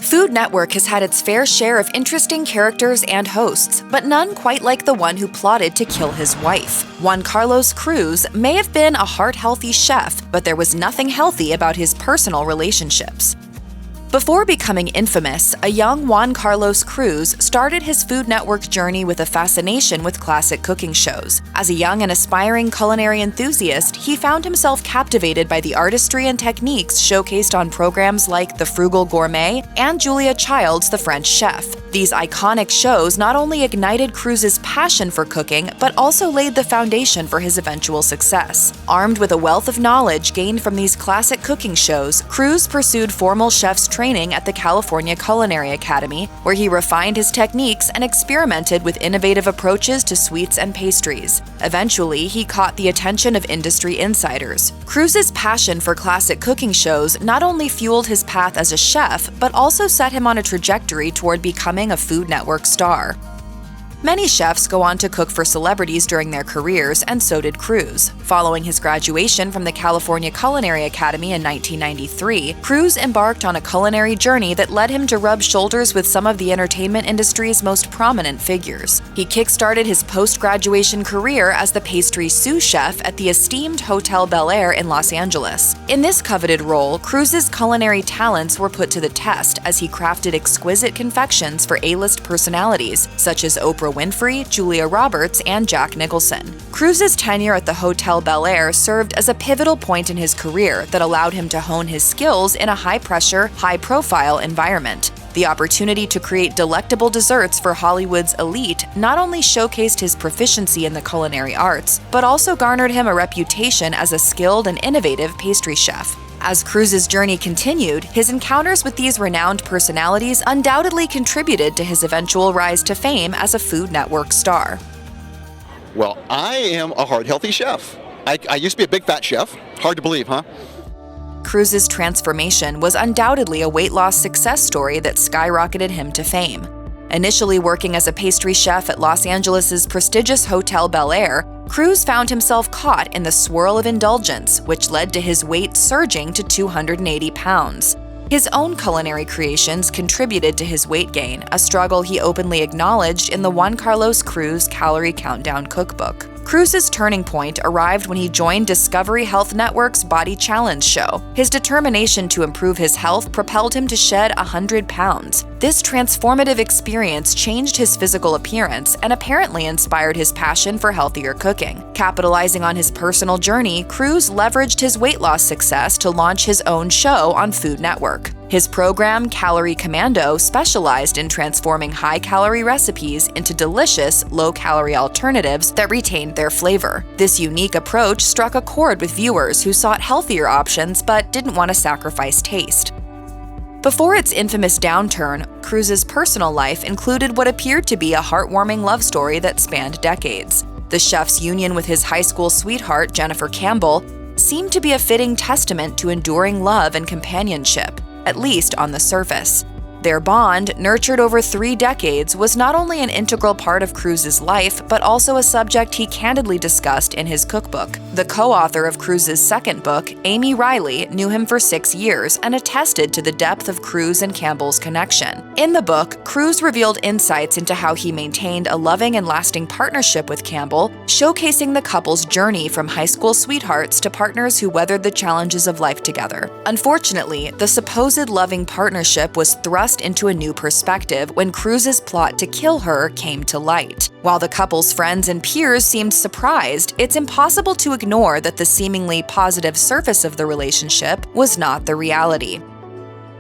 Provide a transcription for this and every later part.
Food Network has had its fair share of interesting characters and hosts, but none quite like the one who plotted to kill his wife. Juan-Carlos Cruz may have been a heart-healthy chef, but there was nothing healthy about his personal relationships. Before becoming infamous, a young Juan-Carlos Cruz started his Food Network journey with a fascination with classic cooking shows. As a young and aspiring culinary enthusiast, he found himself captivated by the artistry and techniques showcased on programs like The Frugal Gourmet and Julia Child's The French Chef. These iconic shows not only ignited Cruz's passion for cooking, but also laid the foundation for his eventual success. Armed with a wealth of knowledge gained from these classic cooking shows, Cruz pursued formal chef's training at the California Culinary Academy, where he refined his techniques and experimented with innovative approaches to sweets and pastries. Eventually, he caught the attention of industry insiders. Cruz's passion for classic cooking shows not only fueled his path as a chef, but also set him on a trajectory toward becoming a Food Network star. Many chefs go on to cook for celebrities during their careers, and so did Cruz. Following his graduation from the California Culinary Academy in 1993, Cruz embarked on a culinary journey that led him to rub shoulders with some of the entertainment industry's most prominent figures. He kick-started his post-graduation career as the pastry sous chef at the esteemed Hotel Bel Air in Los Angeles. In this coveted role, Cruz's culinary talents were put to the test as he crafted exquisite confections for A-list personalities such as Oprah Winfrey, Julia Roberts, and Jack Nicholson. Cruz's tenure at the Hotel Bel Air served as a pivotal point in his career that allowed him to hone his skills in a high-pressure, high-profile environment. The opportunity to create delectable desserts for Hollywood's elite not only showcased his proficiency in the culinary arts, but also garnered him a reputation as a skilled and innovative pastry chef. As Cruz's journey continued, his encounters with these renowned personalities undoubtedly contributed to his eventual rise to fame as a Food Network star. Well, I am a heart-healthy chef. I used to be a big fat chef. Hard to believe, huh? Cruz's transformation was undoubtedly a weight loss success story that skyrocketed him to fame. Initially working as a pastry chef at Los Angeles' prestigious Hotel Bel Air, Cruz found himself caught in the swirl of indulgence, which led to his weight surging to 280 pounds. His own culinary creations contributed to his weight gain, a struggle he openly acknowledged in the Juan-Carlos Cruz Calorie Countdown Cookbook. Cruz's turning point arrived when he joined Discovery Health Network's Body Challenge show. His determination to improve his health propelled him to shed 100 pounds. This transformative experience changed his physical appearance and apparently inspired his passion for healthier cooking. Capitalizing on his personal journey, Cruz leveraged his weight loss success to launch his own show on Food Network. His program, Calorie Commando, specialized in transforming high-calorie recipes into delicious, low-calorie alternatives that retained their flavor. This unique approach struck a chord with viewers who sought healthier options but didn't want to sacrifice taste. Before its infamous downturn, Cruz's personal life included what appeared to be a heartwarming love story that spanned decades. The chef's union with his high school sweetheart, Jennifer Campbell, seemed to be a fitting testament to enduring love and companionship, at least on the surface. Their bond, nurtured over 3 decades, was not only an integral part of Cruz's life, but also a subject he candidly discussed in his cookbook. The co-author of Cruz's second book, Amy Riley, knew him for 6 years and attested to the depth of Cruz and Campbell's connection. In the book, Cruz revealed insights into how he maintained a loving and lasting partnership with Campbell, showcasing the couple's journey from high school sweethearts to partners who weathered the challenges of life together. Unfortunately, the supposed loving partnership was thrust into a new perspective when Cruz's plot to kill her came to light. While the couple's friends and peers seemed surprised, it's impossible to ignore that the seemingly positive surface of the relationship was not the reality.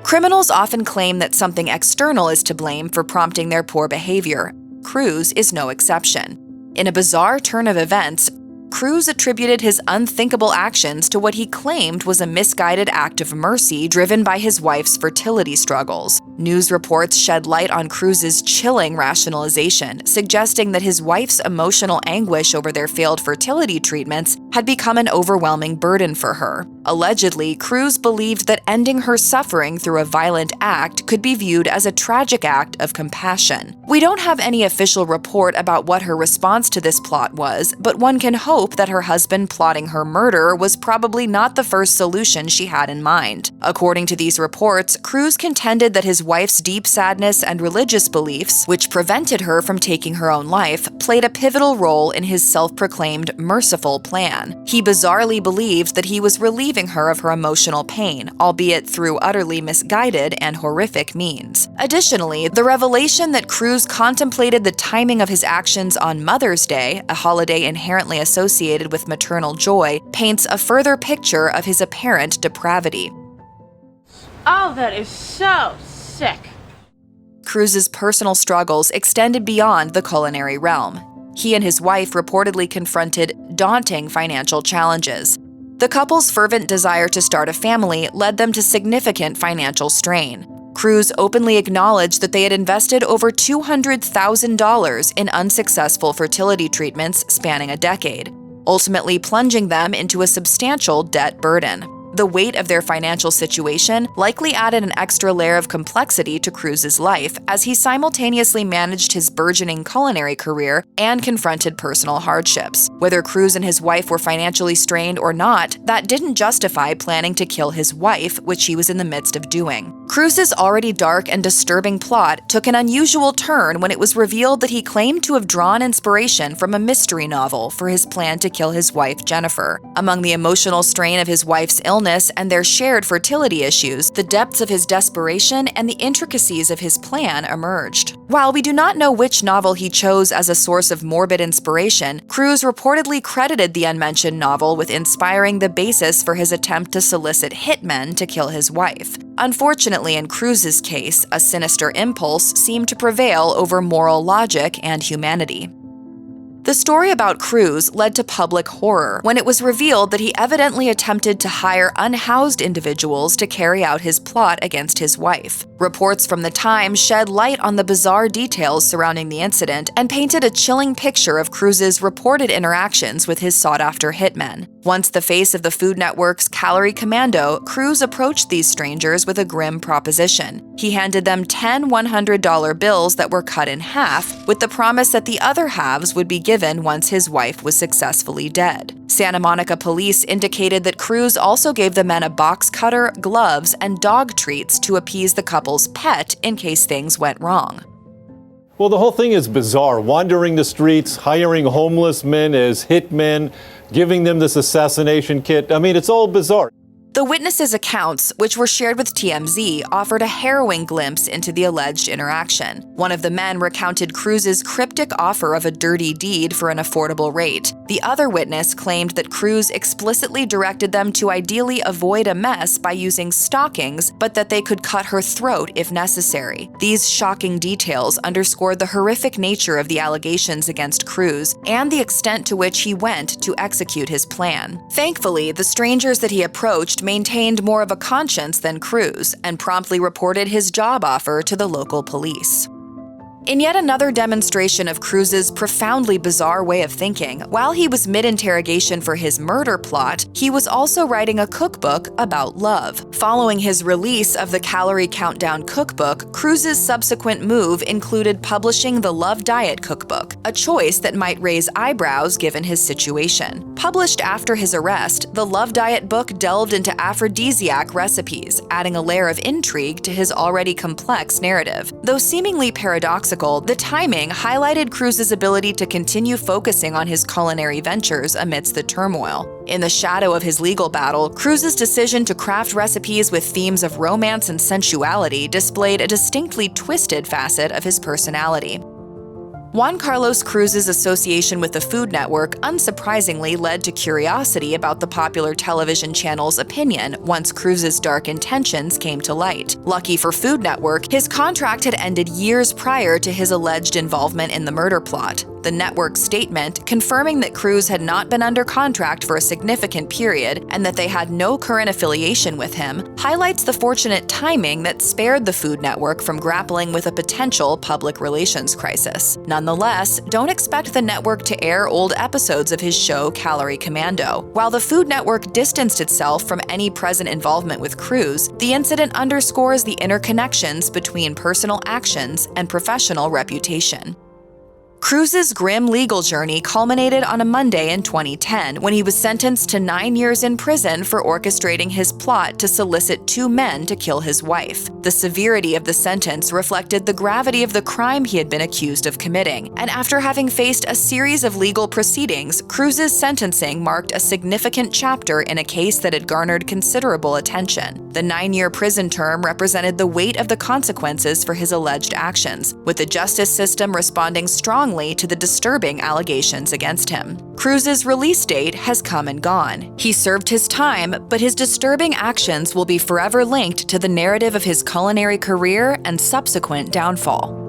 Criminals often claim that something external is to blame for prompting their poor behavior. Cruz is no exception. In a bizarre turn of events, Cruz attributed his unthinkable actions to what he claimed was a misguided act of mercy driven by his wife's fertility struggles. News reports shed light on Cruz's chilling rationalization, suggesting that his wife's emotional anguish over their failed fertility treatments had become an overwhelming burden for her. Allegedly, Cruz believed that ending her suffering through a violent act could be viewed as a tragic act of compassion. We don't have any official report about what her response to this plot was, but one can hope that her husband plotting her murder was probably not the first solution she had in mind. According to these reports, Cruz contended that his wife's deep sadness and religious beliefs, which prevented her from taking her own life, played a pivotal role in his self-proclaimed merciful plan. He bizarrely believed that he was relieving her of her emotional pain, albeit through utterly misguided and horrific means. Additionally, the revelation that Cruz contemplated the timing of his actions on Mother's Day, a holiday inherently associated with maternal joy, paints a further picture of his apparent depravity. Oh, that is so sick. Cruz's personal struggles extended beyond the culinary realm. He and his wife reportedly confronted daunting financial challenges. The couple's fervent desire to start a family led them to significant financial strain. Cruz openly acknowledged that they had invested over $200,000 in unsuccessful fertility treatments spanning a decade, ultimately plunging them into a substantial debt burden. The weight of their financial situation likely added an extra layer of complexity to Cruz's life as he simultaneously managed his burgeoning culinary career and confronted personal hardships. Whether Cruz and his wife were financially strained or not, that didn't justify planning to kill his wife, which he was in the midst of doing. Cruz's already dark and disturbing plot took an unusual turn when it was revealed that he claimed to have drawn inspiration from a mystery novel for his plan to kill his wife, Jennifer. Among the emotional strain of his wife's illness and their shared fertility issues, the depths of his desperation and the intricacies of his plan emerged. While we do not know which novel he chose as a source of morbid inspiration, Cruz reportedly credited the unmentioned novel with inspiring the basis for his attempt to solicit hitmen to kill his wife. Unfortunately, in Cruz's case, a sinister impulse seemed to prevail over moral logic and humanity. The story about Cruz led to public horror when it was revealed that he evidently attempted to hire unhoused individuals to carry out his plot against his wife. Reports from the time shed light on the bizarre details surrounding the incident and painted a chilling picture of Cruz's reported interactions with his sought-after hitmen. Once the face of the Food Network's Calorie Commando, Cruz approached these strangers with a grim proposition. He handed them 10 $100 bills that were cut in half, with the promise that the other halves would be given once his wife was successfully dead. Santa Monica police indicated that Cruz also gave the men a box cutter, gloves, and dog treats to appease the couple's pet in case things went wrong. Well, the whole thing is bizarre. Wandering the streets, hiring homeless men as hitmen, giving them this assassination kit. I mean, it's all bizarre. The witnesses' accounts, which were shared with TMZ, offered a harrowing glimpse into the alleged interaction. One of the men recounted Cruz's cryptic offer of a dirty deed for an affordable rate. The other witness claimed that Cruz explicitly directed them to ideally avoid a mess by using stockings, but that they could cut her throat if necessary. These shocking details underscored the horrific nature of the allegations against Cruz and the extent to which he went to execute his plan. Thankfully, the strangers that he approached maintained more of a conscience than Cruz and promptly reported his job offer to the local police. In yet another demonstration of Cruz's profoundly bizarre way of thinking, while he was mid-interrogation for his murder plot, he was also writing a cookbook about love. Following his release of the Calorie Countdown cookbook, Cruz's subsequent move included publishing the Love Diet cookbook, a choice that might raise eyebrows given his situation. Published after his arrest, the Love Diet book delved into aphrodisiac recipes, adding a layer of intrigue to his already complex narrative. Though seemingly paradoxical, the timing highlighted Cruz's ability to continue focusing on his culinary ventures amidst the turmoil. In the shadow of his legal battle, Cruz's decision to craft recipes with themes of romance and sensuality displayed a distinctly twisted facet of his personality. Juan-Carlos Cruz's association with the Food Network unsurprisingly led to curiosity about the popular television channel's opinion once Cruz's dark intentions came to light. Lucky for Food Network, his contract had ended years prior to his alleged involvement in the murder plot. The network's statement, confirming that Cruz had not been under contract for a significant period and that they had no current affiliation with him, highlights the fortunate timing that spared the Food Network from grappling with a potential public relations crisis. Nonetheless, don't expect the network to air old episodes of his show Calorie Commando. While the Food Network distanced itself from any present involvement with Cruz, the incident underscores the interconnections between personal actions and professional reputation. Cruz's grim legal journey culminated on a Monday in 2010 when he was sentenced to 9 years in prison for orchestrating his plot to solicit 2 men to kill his wife. The severity of the sentence reflected the gravity of the crime he had been accused of committing, and after having faced a series of legal proceedings, Cruz's sentencing marked a significant chapter in a case that had garnered considerable attention. The 9-year prison term represented the weight of the consequences for his alleged actions, with the justice system responding strongly to the disturbing allegations against him. Cruz's release date has come and gone. He served his time, but his disturbing actions will be forever linked to the narrative of his culinary career and subsequent downfall.